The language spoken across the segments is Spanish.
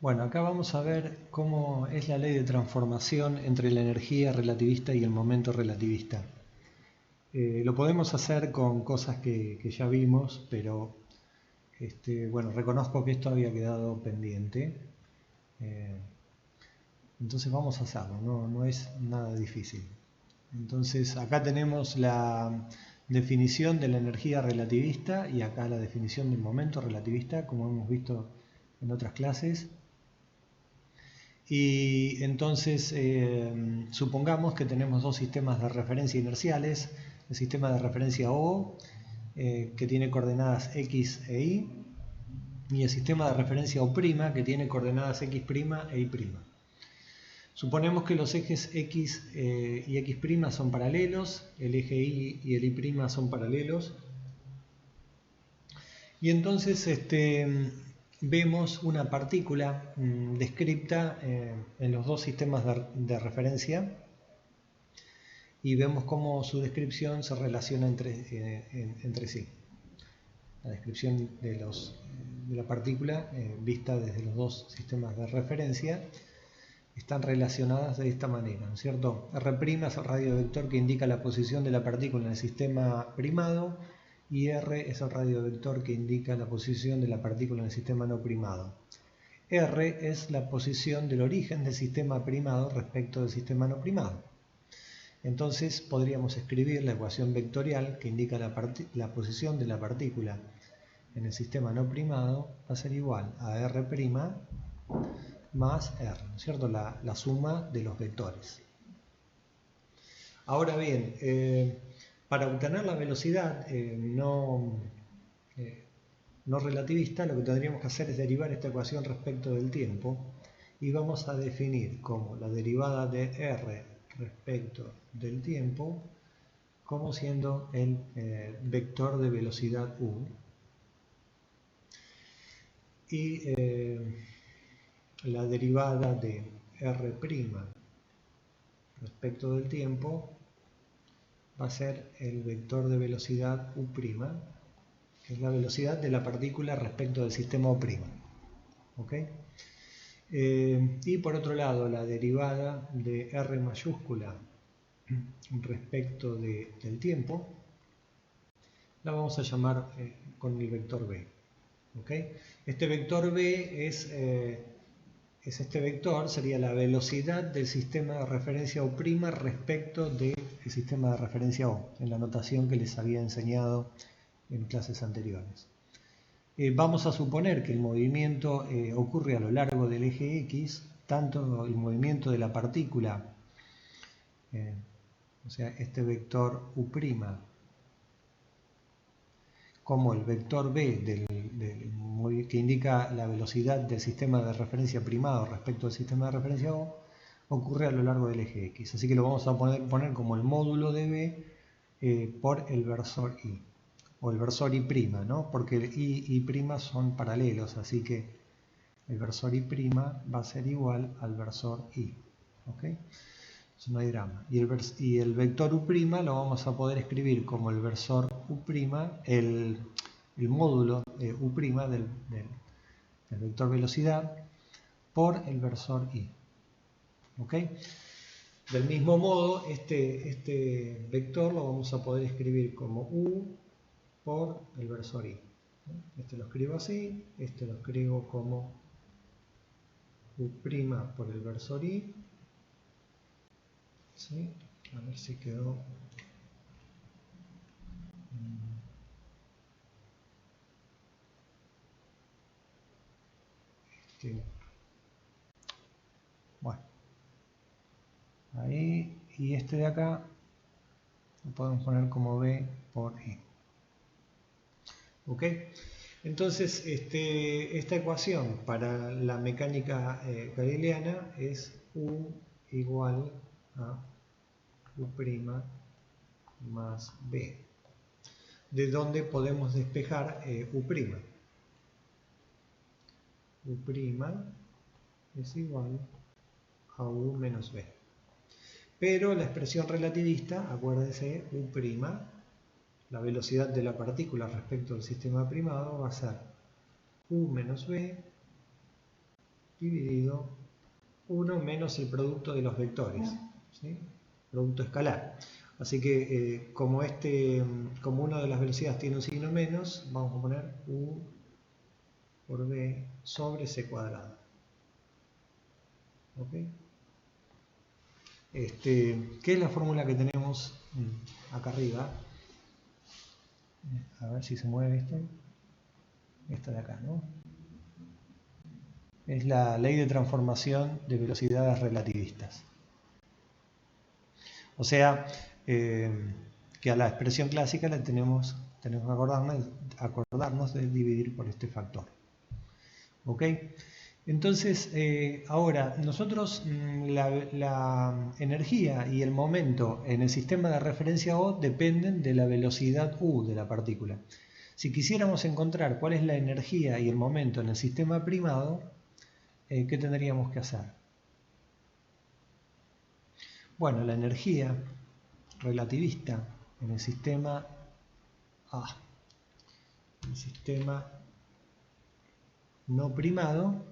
Bueno, acá vamos a ver cómo es la ley de transformación entre la energía relativista y el momento relativista. Lo podemos hacer con cosas que ya vimos, pero bueno, reconozco que esto había quedado pendiente. Entonces vamos a hacerlo, no es nada difícil. Entonces acá tenemos la definición de la energía relativista y acá la definición del momento relativista, como hemos visto en otras clases. Y entonces supongamos que tenemos dos sistemas de referencia inerciales, el sistema de referencia O, que tiene coordenadas X e Y, y el sistema de referencia O', que tiene coordenadas X' e Y'. Suponemos que los ejes X y X' son paralelos, el eje Y y el Y' son paralelos, y entonces vemos una partícula descripta en los dos sistemas de referencia y vemos cómo su descripción se relaciona entre sí. La descripción de la partícula vista desde los dos sistemas de referencia están relacionadas de esta manera, ¿no es cierto? R' es el radiovector que indica la posición de la partícula en el sistema primado y R es el radiovector que indica la posición de la partícula en el sistema no primado. R es la posición del origen del sistema primado respecto del sistema no primado. Entonces podríamos escribir la ecuación vectorial que indica la posición de la partícula en el sistema no primado va a ser igual a R' más R, ¿no es cierto? La suma de los vectores. Ahora bien, para obtener la velocidad no relativista, lo que tendríamos que hacer es derivar esta ecuación respecto del tiempo y vamos a definir como la derivada de R respecto del tiempo como siendo el vector de velocidad U y la derivada de R' respecto del tiempo va a ser el vector de velocidad U', que es la velocidad de la partícula respecto del sistema U'. ¿Okay? Y por otro lado, la derivada de R mayúscula respecto del tiempo la vamos a llamar con el vector B. ¿Okay? Este vector B es este vector, sería la velocidad del sistema de referencia O' respecto del sistema de referencia O, en la notación que les había enseñado en clases anteriores. Vamos a suponer que el movimiento ocurre a lo largo del eje X, tanto el movimiento de la partícula, o sea, este vector U', como el vector B que indica la velocidad del sistema de referencia primado respecto al sistema de referencia O, ocurre a lo largo del eje X. Así que lo vamos a poner como el módulo de B por el versor Y, o el versor Y', ¿no? Porque el Y y Y' son paralelos, así que el versor Y' va a ser igual al versor Y. ¿Ok? Entonces no hay drama. Y el vector U' lo vamos a poder escribir como el versor U', el módulo U' del vector velocidad por el versor Y. ¿Ok? Del mismo modo, este vector lo vamos a poder escribir como U por el versor Y. Este lo escribo así, este lo escribo como U' por el versor Y. ¿Sí? A ver si quedó. Bueno, ahí, y este de acá lo podemos poner como B por I. ¿Ok? Entonces, esta ecuación para la mecánica galileana es U igual a U' más B, de donde podemos despejar U'. U' es igual a U menos B. Pero la expresión relativista, acuérdense, U', la velocidad de la partícula respecto al sistema primado, va a ser U menos B dividido 1 menos el producto de los vectores, ¿sí? Producto escalar. Así que como una de las velocidades tiene un signo menos, vamos a poner u por b sobre c cuadrado. ¿Ok? ¿Qué es la fórmula que tenemos acá arriba? A ver si se mueve esto. Esta de acá, ¿no? Es la ley de transformación de velocidades relativistas. O sea, que a la expresión clásica la tenemos que acordarnos de dividir por este factor. ¿Ok? Entonces, ahora, nosotros la energía y el momento en el sistema de referencia O dependen de la velocidad U de la partícula. Si quisiéramos encontrar cuál es la energía y el momento en el sistema primado, ¿qué tendríamos que hacer? Bueno, la energía relativista en el sistema no primado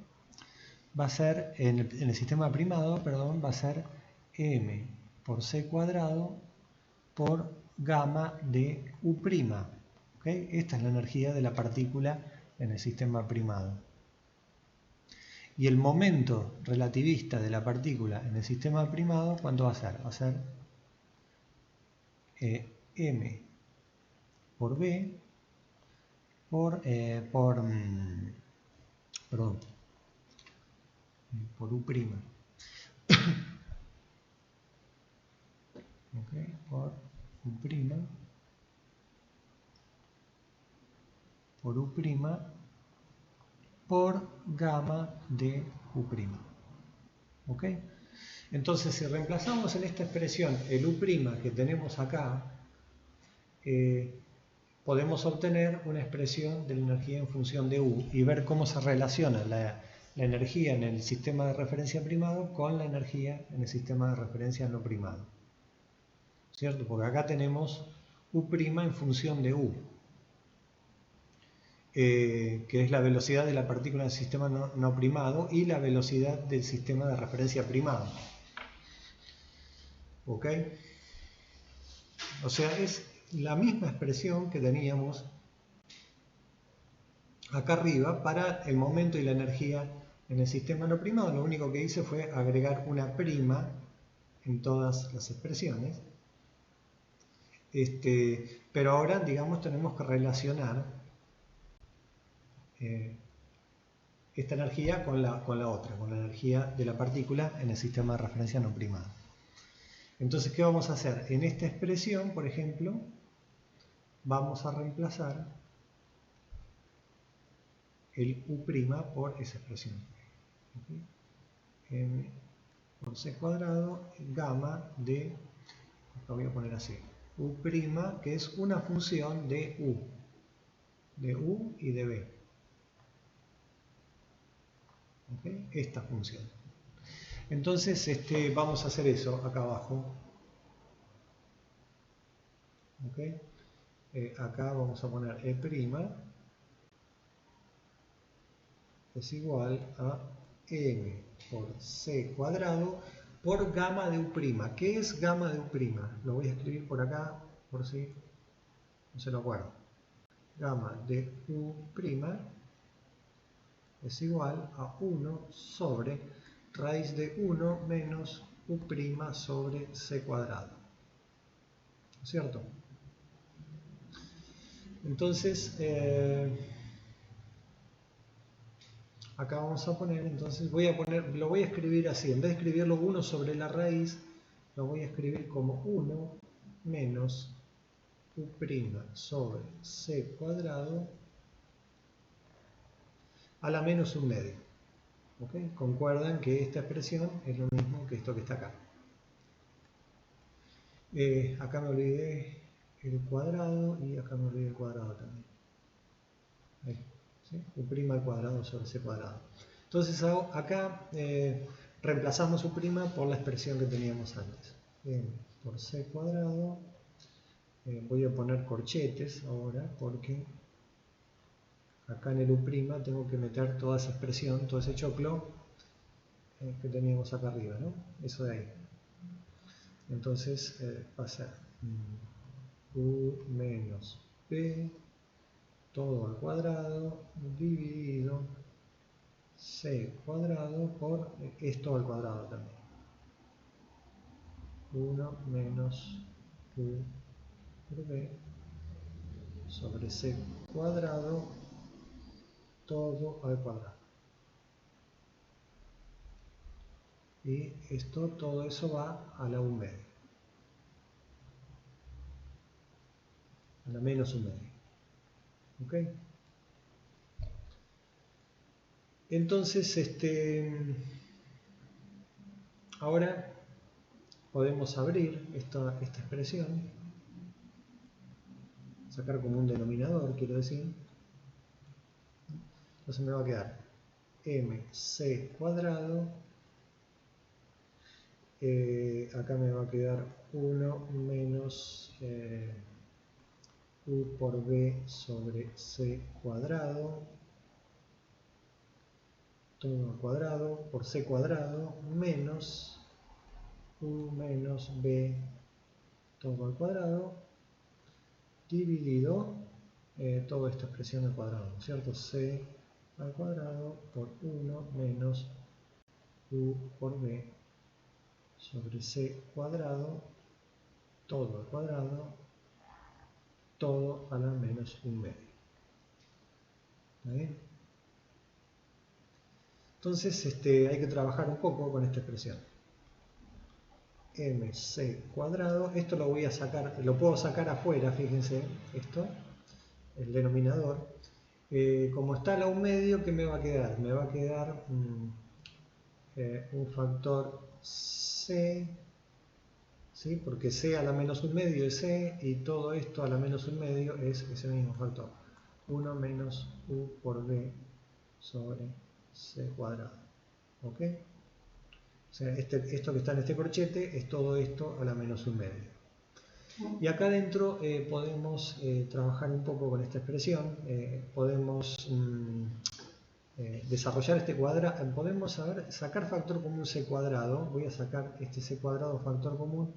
va a ser, en el sistema primado, perdón, va a ser m por c cuadrado por gamma de u'. ¿Okay? Esta es la energía de la partícula en el sistema primado. Y el momento relativista de la partícula en el sistema primado, ¿cuánto va a ser? Va a ser m por b por u'. Okay, por u' por gamma de u'. ¿Ok? Entonces, si reemplazamos en esta expresión el u' que tenemos acá, podemos obtener una expresión de la energía en función de u y ver cómo se relaciona la energía en el sistema de referencia primado con la energía en el sistema de referencia no primado. ¿Cierto? Porque acá tenemos u' en función de u, que es la velocidad de la partícula del sistema no primado y la velocidad del sistema de referencia primado. ¿Ok? O sea, es la misma expresión que teníamos acá arriba para el momento y la energía en el sistema no primado. Lo único que hice fue agregar una prima en todas las expresiones. Pero ahora, digamos, tenemos que relacionar esta energía con la otra, con la energía de la partícula en el sistema de referencia no primado. Entonces, ¿qué vamos a hacer? En esta expresión, por ejemplo, vamos a reemplazar el u' por esa expresión. ¿Okay? M por c cuadrado, gamma de, lo voy a poner así, u', que es una función de u y de b. ¿Okay? Esta función. Entonces, vamos a hacer eso acá abajo. ¿Okay? Acá vamos a poner e' es igual a m por c cuadrado por gamma de u'. ¿Qué es gamma de u'? Lo voy a escribir por acá, por si no se lo acuerdo. Gamma de u' es igual a 1 sobre raíz de 1 menos u' sobre c cuadrado. ¿Cierto? Entonces, acá vamos a poner, entonces lo voy a escribir así, en vez de escribirlo 1 sobre la raíz, lo voy a escribir como 1 menos u' sobre c cuadrado a la menos un medio. ¿Okay? Concuerdan que esta expresión es lo mismo que esto que está acá. Acá me olvidé el cuadrado y acá me olvidé el cuadrado también. Ahí, ¿sí? U' al cuadrado sobre c cuadrado. Entonces acá reemplazamos u' por la expresión que teníamos antes. Por c cuadrado, voy a poner corchetes ahora porque acá en el u' tengo que meter toda esa expresión, todo ese choclo que teníamos acá arriba, ¿no? Eso de ahí. Entonces pasa u menos p todo al cuadrado dividido c cuadrado por esto al cuadrado también. 1 menos u por b sobre c cuadrado todo al cuadrado. Y esto, todo eso va a la 1 medio. A la menos 1 medio. ¿Ok? Entonces, ahora podemos abrir esta expresión, sacar como un denominador, quiero decir. Entonces me va a quedar mc cuadrado, acá me va a quedar 1 menos u por b sobre c cuadrado, todo al cuadrado, por c cuadrado, menos u menos b todo al cuadrado, dividido toda esta expresión al cuadrado, ¿cierto? C al cuadrado por 1 menos u por b sobre c cuadrado, todo al cuadrado, todo a la menos 1 medio. ¿Está bien? Entonces hay que trabajar un poco con esta expresión. mc cuadrado, esto lo voy a sacar, lo puedo sacar afuera, fíjense, esto, el denominador. Como está a la 1 medio, ¿qué me va a quedar? Me va a quedar un factor c, ¿sí? Porque c a la menos 1 medio es c, y todo esto a la menos 1 medio es ese mismo factor. 1 menos u por b sobre c cuadrado. ¿Ok? O sea, esto que está en este corchete es todo esto a la menos 1 medio. Y acá adentro podemos trabajar un poco con esta expresión. Podemos desarrollar este cuadrado. Podemos sacar factor común c cuadrado. Voy a sacar este c cuadrado factor común.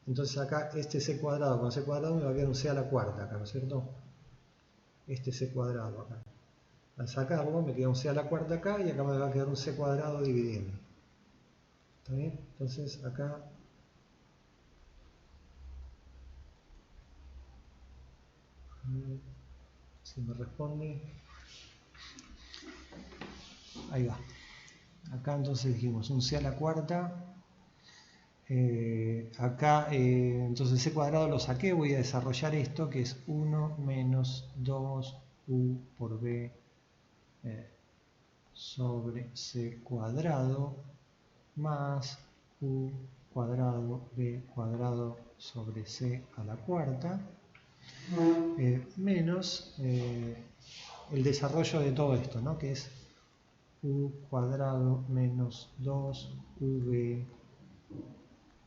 Entonces acá este c cuadrado con c cuadrado me va a quedar un c a la cuarta acá, ¿no es cierto? Este c cuadrado acá. Al sacarlo me queda un c a la cuarta acá y acá me va a quedar un c cuadrado dividiendo. ¿Está bien? Entonces acá si me responde, ahí va. Acá entonces dijimos un c a la cuarta. Acá entonces c cuadrado lo saqué, voy a desarrollar esto que es 1 menos 2u por b sobre c cuadrado más u cuadrado b cuadrado sobre c a la cuarta menos el desarrollo de todo esto, ¿no? Que es u cuadrado menos 2ub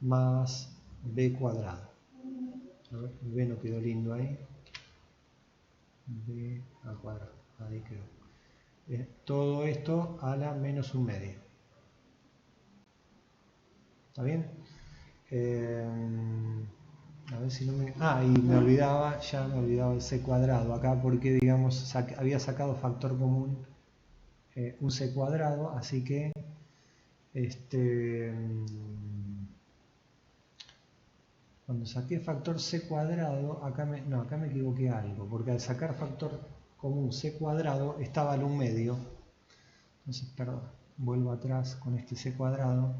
más b cuadrado. A ver, el b no quedó lindo ahí. B al cuadrado, ahí quedó. Todo esto a la menos 1 medio. ¿Está bien? A ver si no me... y me olvidaba, ya me olvidaba el c cuadrado acá porque, digamos, había sacado factor común un c cuadrado, así que cuando saqué factor c cuadrado, acá me equivoqué algo, porque al sacar factor común c cuadrado estaba al 1 medio. Entonces, perdón, vuelvo atrás con este c cuadrado.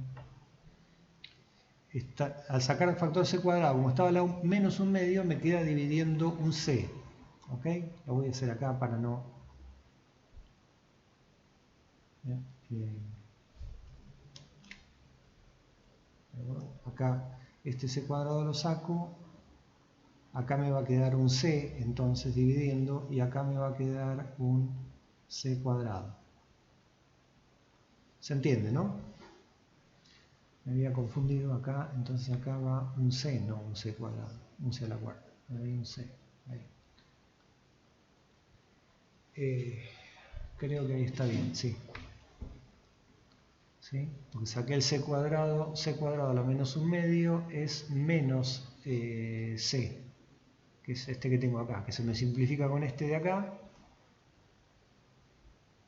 Al sacar el factor c cuadrado, como estaba al menos 1 medio, me queda dividiendo un c. ¿Ok? Lo voy a hacer acá para no... Acá este c cuadrado lo saco, acá me va a quedar un c, entonces dividiendo, y acá me va a quedar un c cuadrado. ¿Se entiende, no? Me había confundido acá, entonces acá va un c, no un c cuadrado, un c a la cuarta. Ahí un c, ahí. Creo que ahí está bien, sí. ¿sí? Porque saqué el c cuadrado a la menos 1/2 es menos c, que es este que tengo acá, que se me simplifica con este de acá,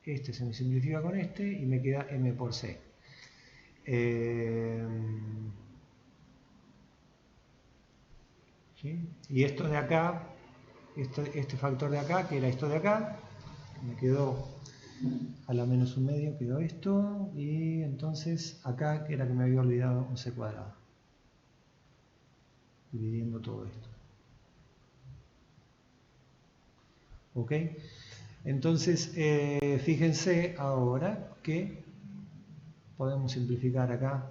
este se me simplifica con este y me queda m por c. ¿Sí? Y esto de acá, este factor de acá, que era esto de acá, me quedó a la menos 1/2, quedó esto, y entonces acá era que me había olvidado un c cuadrado, dividiendo todo esto. ¿Ok? Entonces, fíjense ahora que podemos simplificar acá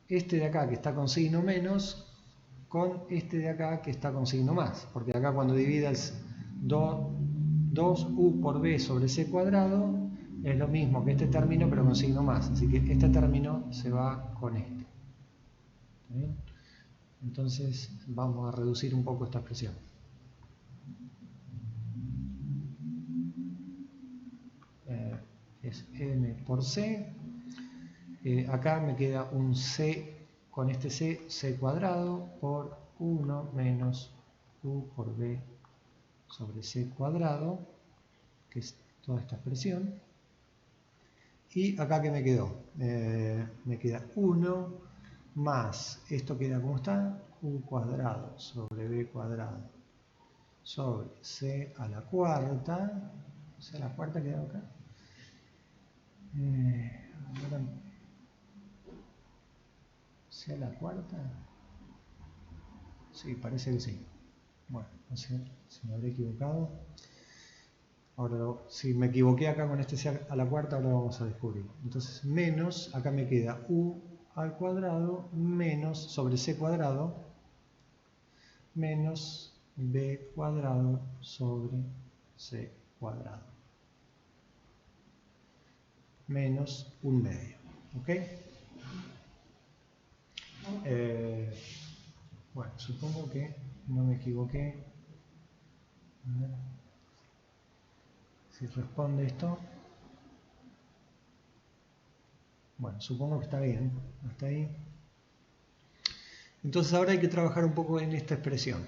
este de acá que está con signo menos con este de acá que está con signo más, porque acá cuando dividas 2u por b sobre c cuadrado es lo mismo que este término pero con signo más, así que este término se va con este. ¿Está bien? Entonces vamos a reducir un poco esta expresión. Es m por c. Acá me queda un c, con este c cuadrado por 1 menos u por b sobre c cuadrado, que es toda esta expresión. Y acá que me quedó, me queda 1 más, esto queda como está, u cuadrado sobre b cuadrado sobre c a la cuarta, c a la cuarta queda acá. ¿C a la cuarta? Sí, parece que sí. Bueno, no sé si me habré equivocado. Ahora, si me equivoqué acá con este c a la cuarta, ahora lo vamos a descubrir. Entonces, menos, acá me queda u al cuadrado menos sobre c cuadrado menos b cuadrado sobre c cuadrado menos 1/2. ¿Ok? Bueno, supongo que no me equivoqué. A ver si responde esto. Bueno, supongo que está bien. Hasta ahí. Entonces ahora hay que trabajar un poco en esta expresión.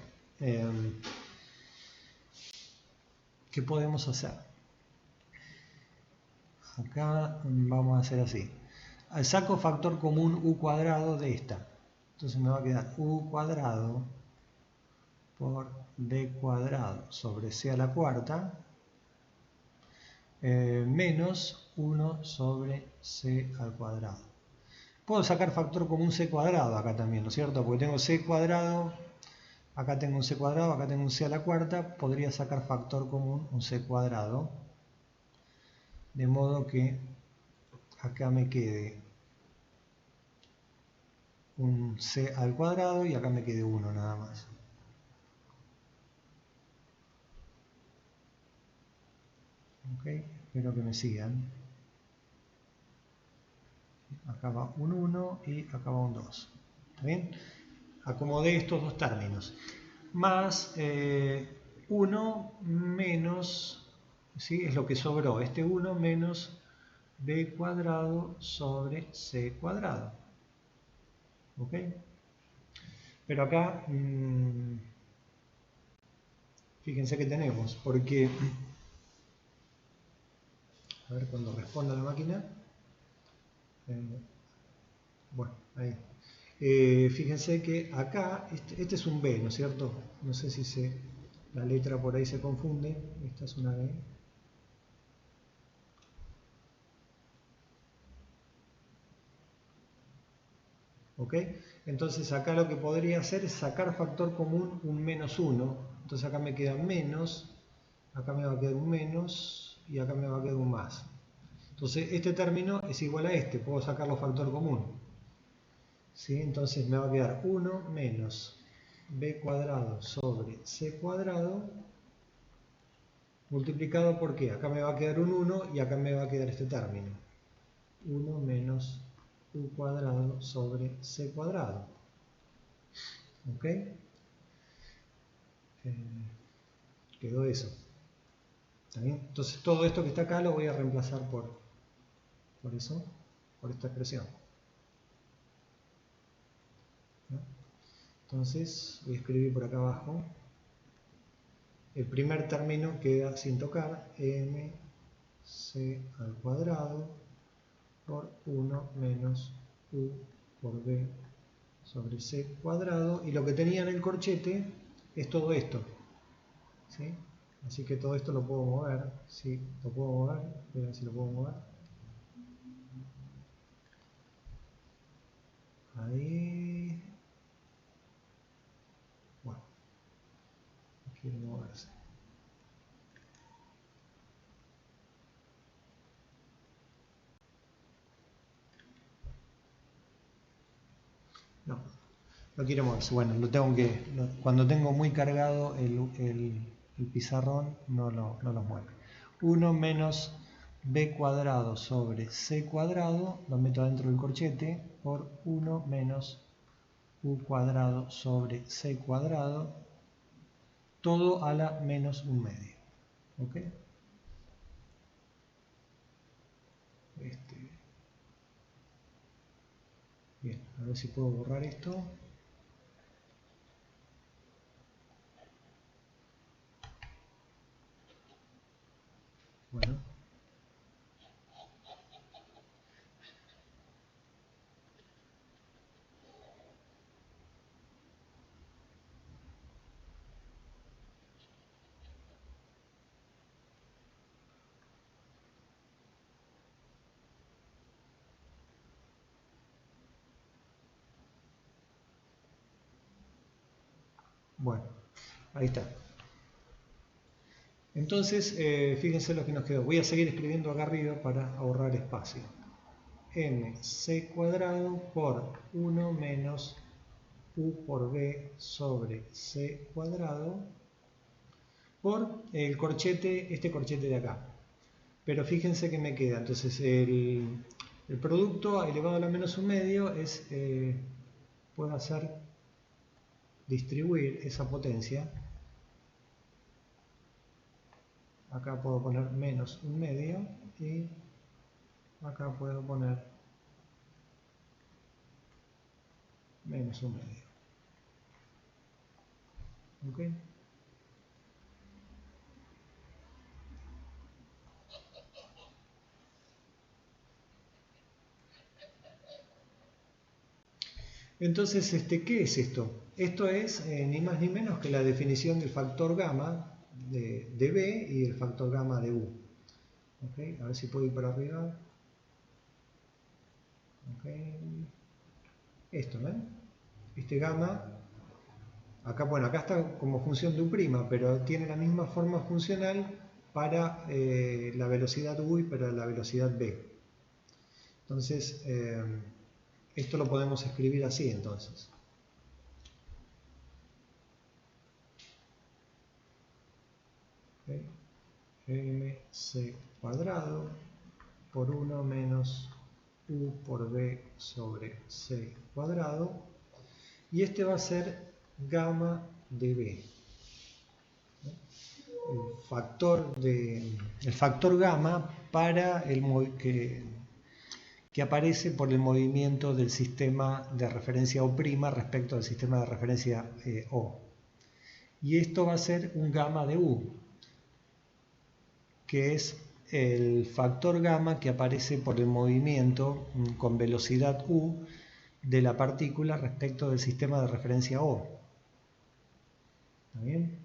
¿Qué podemos hacer? Acá vamos a hacer así. Saco factor común u cuadrado de esta. Entonces me va a quedar u cuadrado por b cuadrado sobre c a la cuarta menos 1 sobre c al cuadrado. Puedo sacar factor común c cuadrado acá también, ¿no es cierto? Porque tengo c cuadrado, acá tengo un c cuadrado, acá tengo un c a la cuarta, podría sacar factor común un c cuadrado, de modo que acá me quede un c al cuadrado y acá me quede 1 nada más. Ok, espero que me sigan. Acá va un 1 y acá va un 2. ¿Está bien? Acomodé estos dos términos. Más 1 menos, ¿sí? Es lo que sobró, este 1 menos b cuadrado sobre c cuadrado. ¿Ok? Pero acá, fíjense que tenemos, porque, a ver cuando responda la máquina, bueno, ahí. Fíjense que acá, este es un B, ¿no es cierto? No sé si la letra por ahí se confunde, esta es una B. ¿Ok? Entonces acá lo que podría hacer es sacar factor común un menos 1. Entonces acá me queda menos, acá me va a quedar un menos y acá me va a quedar un más. Entonces este término es igual a este, puedo sacarlo factor común. ¿Sí? Entonces me va a quedar 1 menos b cuadrado sobre c cuadrado multiplicado por qué. Acá me va a quedar un 1 y acá me va a quedar este término. 1 menos u cuadrado sobre c cuadrado. ¿Ok? Quedó eso. ¿Está bien? Entonces todo esto que está acá lo voy a reemplazar por eso. por esta expresión. ¿No? Entonces voy a escribir por acá abajo. El primer término queda sin tocar, mc al cuadrado por 1 menos u por b sobre c cuadrado, y lo que tenía en el corchete es todo esto, ¿sí? Así que todo esto lo puedo mover, sí, lo puedo mover, voy a ver si lo puedo mover. Ahí, bueno, quiere moverse. No quiere moverse. Bueno, cuando tengo muy cargado el pizarrón, no los mueve. 1 menos b cuadrado sobre c cuadrado, lo meto dentro del corchete, por 1 menos u cuadrado sobre c cuadrado, todo a la menos 1/2. ¿Ok? Bien, a ver si puedo borrar esto. Bueno. Bueno, ahí está. Entonces, fíjense lo que nos quedó. Voy a seguir escribiendo acá arriba para ahorrar espacio. mc cuadrado por 1 menos u por b sobre c cuadrado por el corchete, este corchete de acá. Pero fíjense que me queda. Entonces, el producto elevado a la menos 1/2 es, puedo hacer distribuir esa potencia. Acá puedo poner menos 1/2 y acá puedo poner menos 1/2. ¿Ok? Entonces, ¿qué es esto? Esto es ni más ni menos que la definición del factor gamma de B y el factor gamma de U. ¿Okay? A ver si puedo ir para arriba. ¿Okay? Esto, ¿ven? Este gamma, acá, bueno, acá está como función de U', pero tiene la misma forma funcional para la velocidad U y para la velocidad B. Entonces, esto lo podemos escribir así, entonces. ¿Okay? mc cuadrado por 1 menos u por b sobre c cuadrado, y este va a ser gamma de b. El factor gamma para que aparece por el movimiento del sistema de referencia O' respecto al sistema de referencia O. Y esto va a ser un gamma de U, que es el factor gamma que aparece por el movimiento con velocidad u de la partícula respecto del sistema de referencia O. ¿Está bien?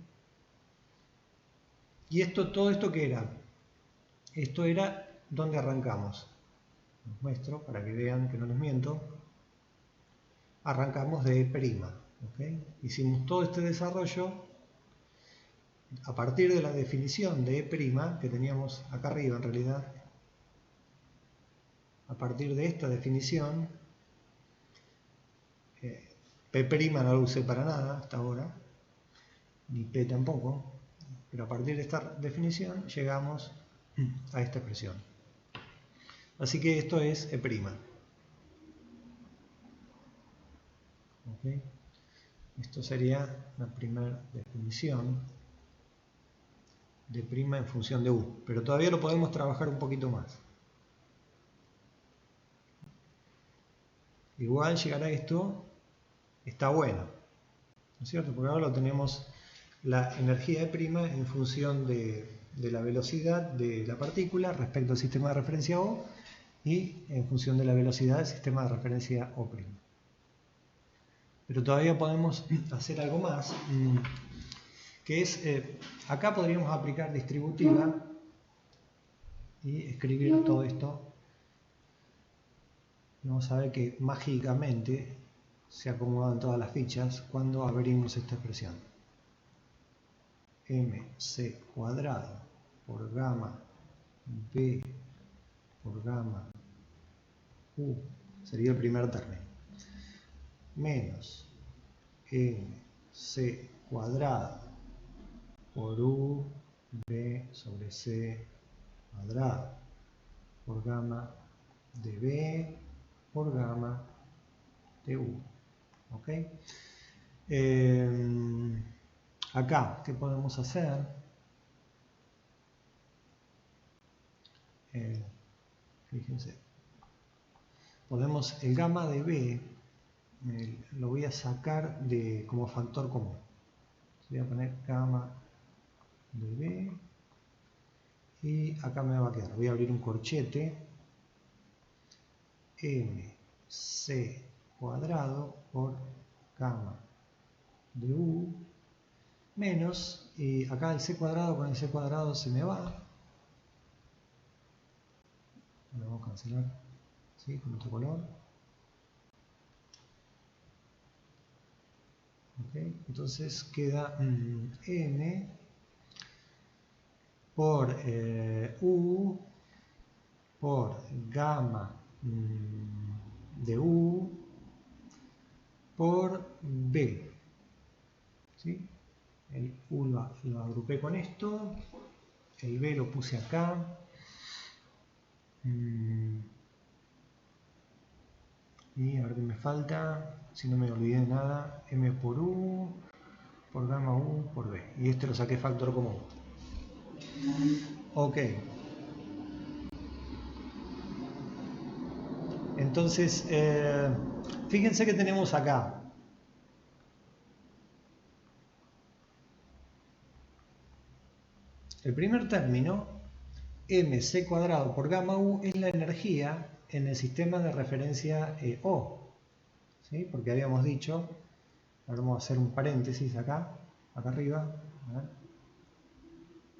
¿Y todo esto qué era? Esto era donde arrancamos. Les muestro para que vean que no les miento. Arrancamos de E'. ¿Okay? Hicimos todo este desarrollo a partir de la definición de E', que teníamos acá arriba en realidad. A partir de esta definición, P' no lo usé para nada hasta ahora, ni P tampoco, pero a partir de esta definición llegamos a esta expresión. Así que esto es E'. ¿Okay? Esto sería la primera definición de prima en función de U, pero todavía lo podemos trabajar un poquito más. igual llegar a esto está bueno, ¿no es cierto? Porque ahora lo tenemos la energía de prima en función de la velocidad de la partícula respecto al sistema de referencia O y en función de la velocidad del sistema de referencia O'. Pero todavía podemos hacer algo más, que es, acá podríamos aplicar distributiva y escribir todo esto. Vamos a ver que mágicamente se acomodan todas las fichas cuando abrimos esta expresión. mc cuadrado por gamma b por gamma u sería el primer término, menos mc cuadrado por u b sobre c cuadrado por gamma de b por gamma de u. ¿Ok? Acá, ¿qué podemos hacer? Fíjense. Podemos, el gamma de b lo voy a sacar como factor común. Voy a poner gamma de b y acá me va a quedar. Voy a abrir un corchete. mc cuadrado por gamma de u menos, y acá el c cuadrado con el c cuadrado se me va. Lo vamos a cancelar, ¿sí? Con otro color. Okay. Entonces queda m por u por gamma de u por b. ¿Sí? El u lo agrupé con esto, el b lo puse acá. Y a ver qué me falta, si no me olvidé de nada, m por u, por gamma u, por b. Y este lo saqué factor común. Ok. Entonces, fíjense que tenemos acá. El primer término, mc cuadrado por gamma u, es la energía en el sistema de referencia O. ¿Sí? Porque habíamos dicho, ahora vamos a hacer un paréntesis acá arriba.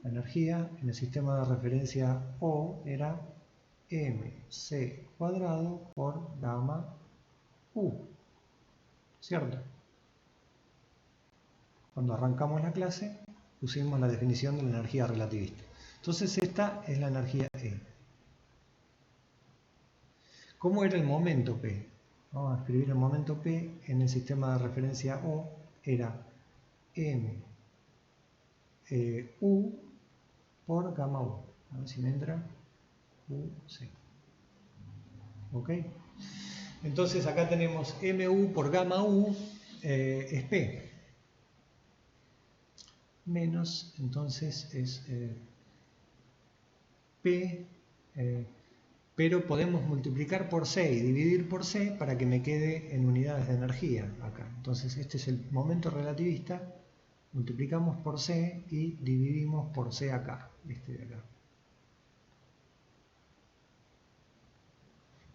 La energía en el sistema de referencia O era mc cuadrado por gamma u. ¿Cierto? Cuando arrancamos la clase pusimos la definición de la energía relativista. Entonces esta es la energía E. ¿Cómo era el momento P? Vamos a escribir el momento P en el sistema de referencia O. Era m u por gamma u. A ver si me entra. U-C. ¿Ok? Entonces acá tenemos mu por gamma u es P. Menos, entonces es P, pero podemos multiplicar por C y dividir por C para que me quede en unidades de energía acá. Entonces este es el momento relativista, multiplicamos por C y dividimos por C acá, este de acá.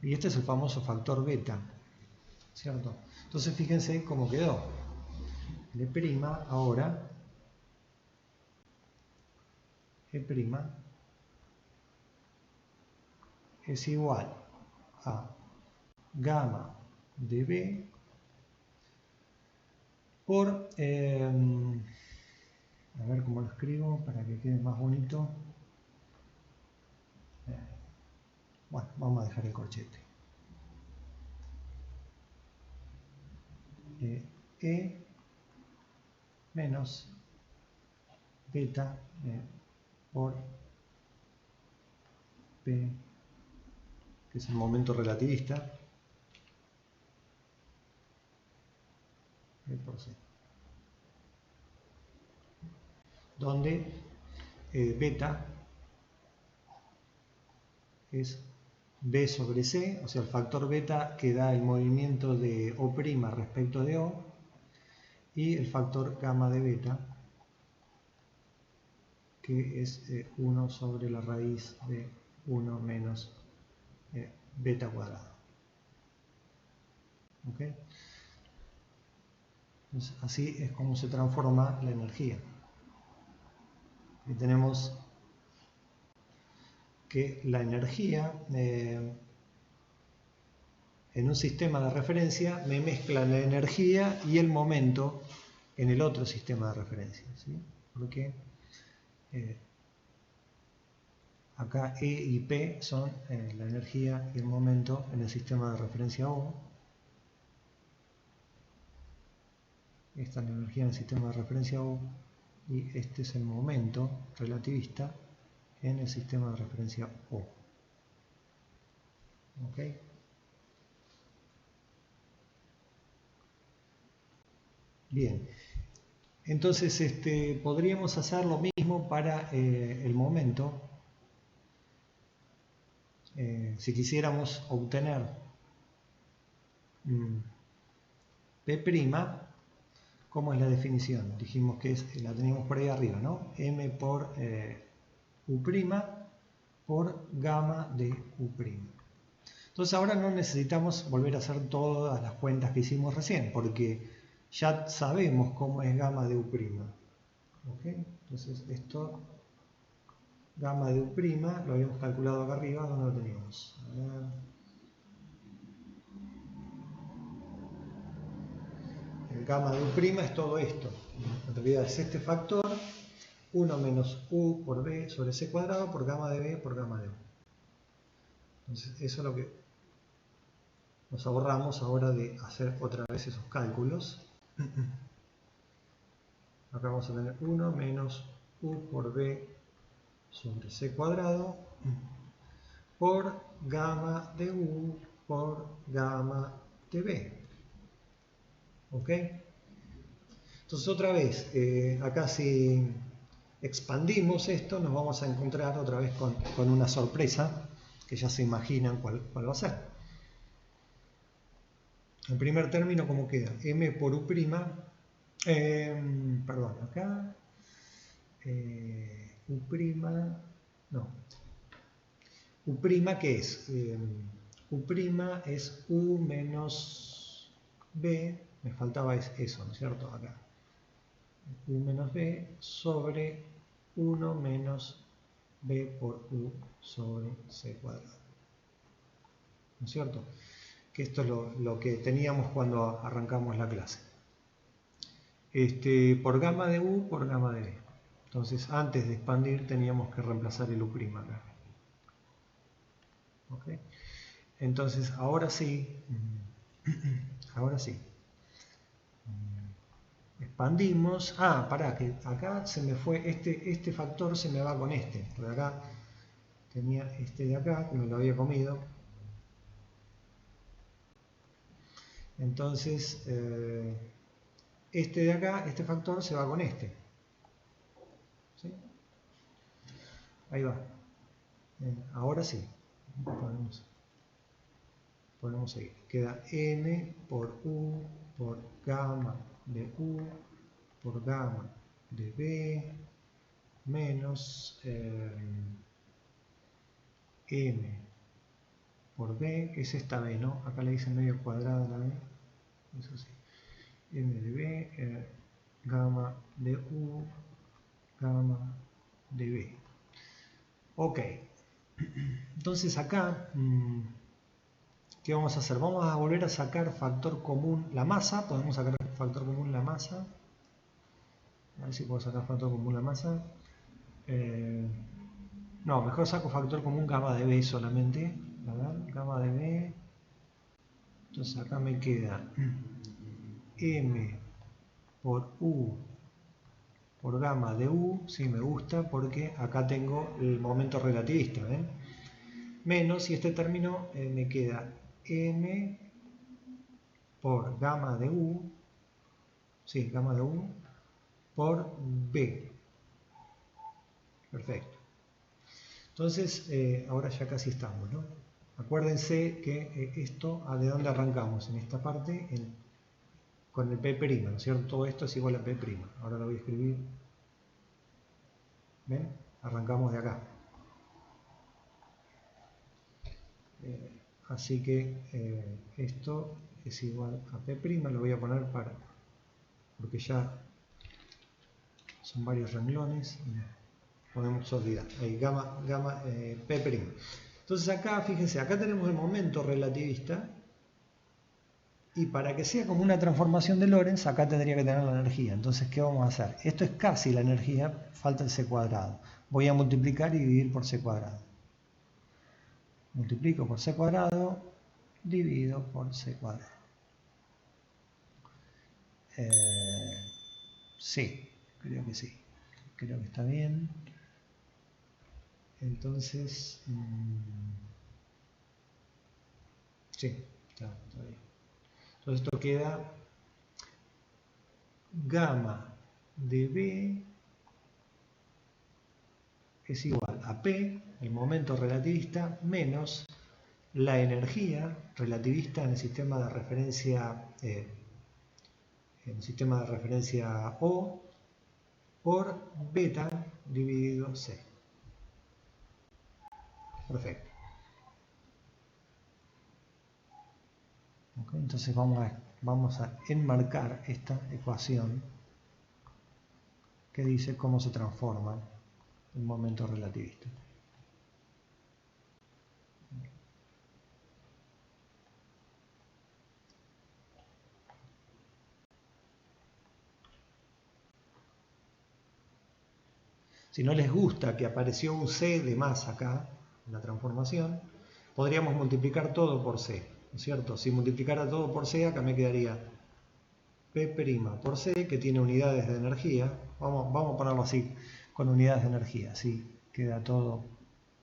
Y este es el famoso factor beta, ¿cierto? Entonces fíjense cómo quedó. L' ahora, E' es igual a gamma de B por, a ver cómo lo escribo para que quede más bonito. Bueno, vamos a dejar el corchete. E menos beta por P, que es el momento relativista, P por C, donde beta es B sobre C, o sea, el factor beta que da el movimiento de O' respecto de O, y el factor gamma de beta, que es 1 sobre la raíz de 1 menos beta cuadrado. ¿Ok? Entonces, así es como se transforma la energía. Y tenemos que la energía en un sistema de referencia me mezcla la energía y el momento en el otro sistema de referencia, ¿sí? Porque acá E y P son la energía y el momento en el sistema de referencia O. Esta es la energía en el sistema de referencia O y este es el momento relativista en el sistema de referencia O. ¿Ok? Bien. Entonces podríamos hacer lo mismo para el momento. Si quisiéramos obtener P', ¿cómo es la definición? Dijimos que la teníamos por ahí arriba, ¿no? M por U' por gamma de U'. Entonces ahora no necesitamos volver a hacer todas las cuentas que hicimos recién, porque ya sabemos cómo es gamma de U'. ¿Ok? Entonces esto, gamma de U', lo habíamos calculado acá arriba, ¿dónde lo teníamos? A ver. El gamma de U' es todo esto. En realidad es este factor, 1 menos U por B sobre C cuadrado por gamma de B por gamma de U. Entonces eso es lo que nos ahorramos ahora de hacer otra vez esos cálculos. Acá vamos a tener 1 menos U por B sobre C cuadrado por gamma de U por gamma de B. ¿Ok? Entonces otra vez, acá si expandimos esto nos vamos a encontrar otra vez con una sorpresa que ya se imaginan cuál va a ser. El primer término, ¿cómo queda? M por U', perdón, acá, U', no, U', ¿qué es? U' es U menos B, me faltaba eso, ¿no es cierto? Acá, U menos B sobre 1 menos B por U sobre C cuadrado, ¿no es cierto? Que esto es lo que teníamos cuando arrancamos la clase. Por gamma de U por gamma de B. Entonces, antes de expandir teníamos que reemplazar el U' acá. ¿Okay? Entonces, ahora sí, expandimos. Pará, que acá se me fue, este factor se me va con este. Por acá tenía este de acá, que me lo había comido. Entonces, este de acá, este factor se va con este. ¿Sí? Ahí va. Ahora sí. Podemos seguir. Queda N por U por gamma de U por gamma de B menos M por B, que es esta B, ¿no? Acá le dicen medio cuadrada la B. Eso sí. M de B, gamma de U, gamma de B. Ok. Entonces acá, ¿qué vamos a hacer? Vamos a volver a sacar factor común la masa. Podemos sacar factor común la masa. A ver si puedo sacar factor común la masa. No, mejor saco factor común gamma de B solamente. A ver, gamma de B. Entonces acá me queda M por U por gamma de U. Sí, me gusta porque acá tengo el momento relativista. ¿Ven? Menos, y este término me queda M por gamma de U. Sí, gamma de U por B. Perfecto. Entonces, ahora ya casi estamos, ¿no? Acuérdense que esto, ¿de dónde arrancamos? En esta parte, con el P', ¿no es cierto? Todo esto es igual a P'. Ahora lo voy a escribir. ¿Ven? Arrancamos de acá. Así que esto es igual a P', lo voy a poner porque ya son varios renglones y podemos olvidar. Ahí, P'. Entonces acá, fíjense, acá tenemos el momento relativista y para que sea como una transformación de Lorentz, acá tendría que tener la energía. Entonces, ¿qué vamos a hacer? Esto es casi la energía, falta el c cuadrado. Voy a multiplicar y dividir por c cuadrado. Multiplico por c cuadrado, divido por c cuadrado. Sí, creo que sí. Creo que está bien. Entonces, sí, está bien. Entonces esto queda gamma de B es igual a P, el momento relativista, menos la energía relativista en el sistema de referencia O por beta dividido C. Perfecto. Okay, entonces vamos a enmarcar esta ecuación que dice cómo se transforma el momento relativista. Si no les gusta que apareció un C de más acá, en la transformación, podríamos multiplicar todo por C, ¿no es cierto? Si multiplicara todo por C, acá me quedaría P' por C, que tiene unidades de energía. Vamos a ponerlo así, con unidades de energía, así queda todo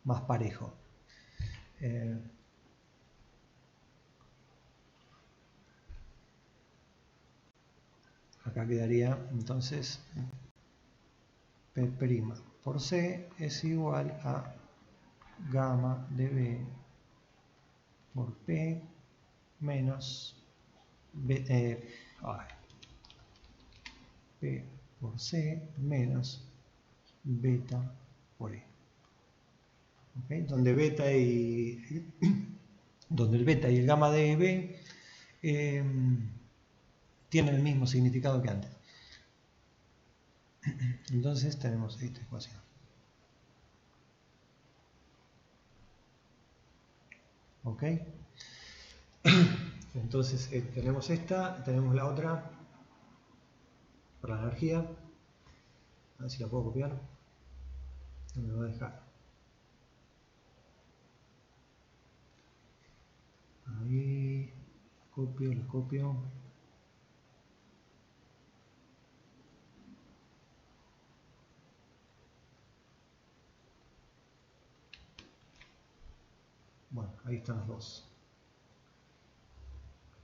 más parejo. Acá quedaría entonces P' por C es igual a gamma de B por P menos P por C menos beta por E. ¿Okay? Donde el beta y el gamma de B tienen el mismo significado que antes. Entonces tenemos esta ecuación. ¿Ok? Entonces tenemos esta, tenemos la otra para la energía. A ver si la puedo copiar. No me va a dejar. Ahí, lo copio. Bueno, ahí están las dos.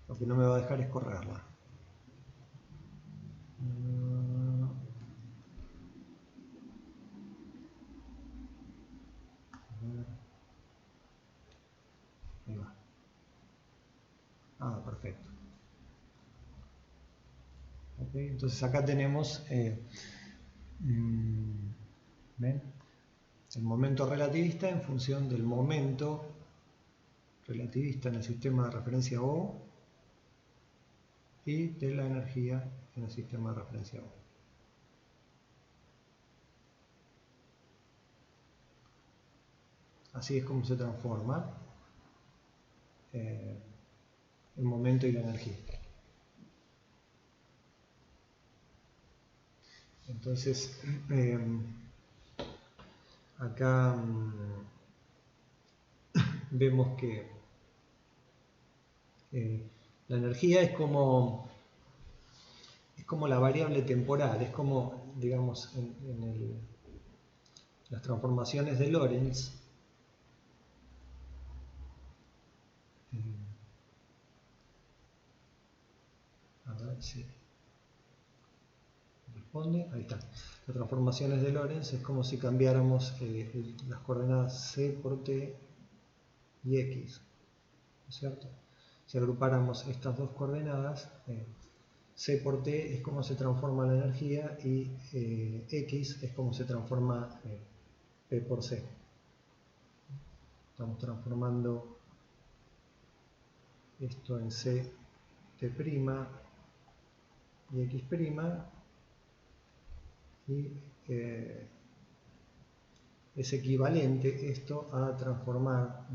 Lo que no me va a dejar es correrla. Ahí va. Ah, perfecto. Okay, entonces acá tenemos ¿ven? El momento relativista en función del momento relativista en el sistema de referencia O y de la energía en el sistema de referencia O. Así es como se transforma el momento y la energía. Entonces, acá vemos que la energía es como la variable temporal, es como, digamos, las transformaciones de Lorentz. A ver si responde. Ahí está. Las transformaciones de Lorentz es como si cambiáramos las coordenadas C por T y X, ¿no es cierto? Si agrupáramos estas dos coordenadas, C por T es cómo se transforma la energía y X es cómo se transforma P por C. Estamos transformando esto en C T' y X', y es equivalente esto a transformar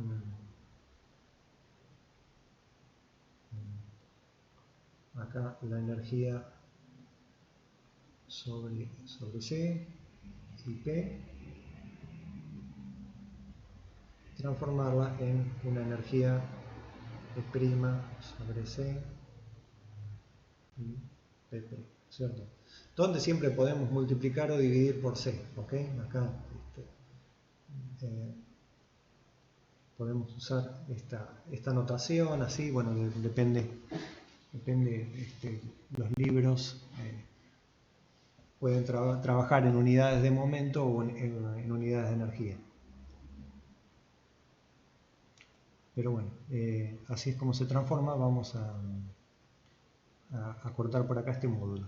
acá la energía sobre C y P, transformarla en una energía P' sobre C y PP, ¿cierto? Donde siempre podemos multiplicar o dividir por C, ¿ok? Acá podemos usar esta notación así, bueno, depende los libros pueden trabajar en unidades de momento o en unidades de energía. Pero bueno, así es como se transforma. Vamos a cortar por acá este módulo.